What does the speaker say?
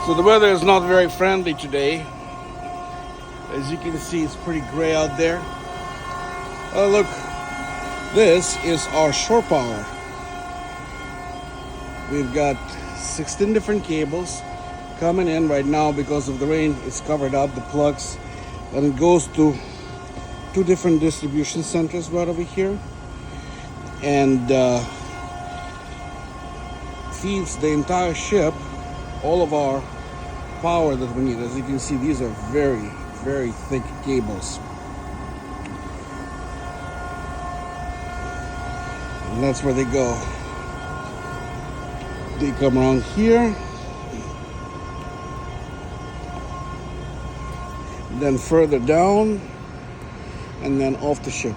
So the weather is not very friendly today. As you can see, it's pretty gray out there. Oh look, this is our shore power. We've got 16 different cables coming in right now. Because of the rain, it's covered up, the plugs, and it goes to 2 different distribution centers right over here, and feeds the entire ship all of our power that we need. As you can see, these are very, very thick cables, and that's where they go. They come around here, then further down, and then off the ship.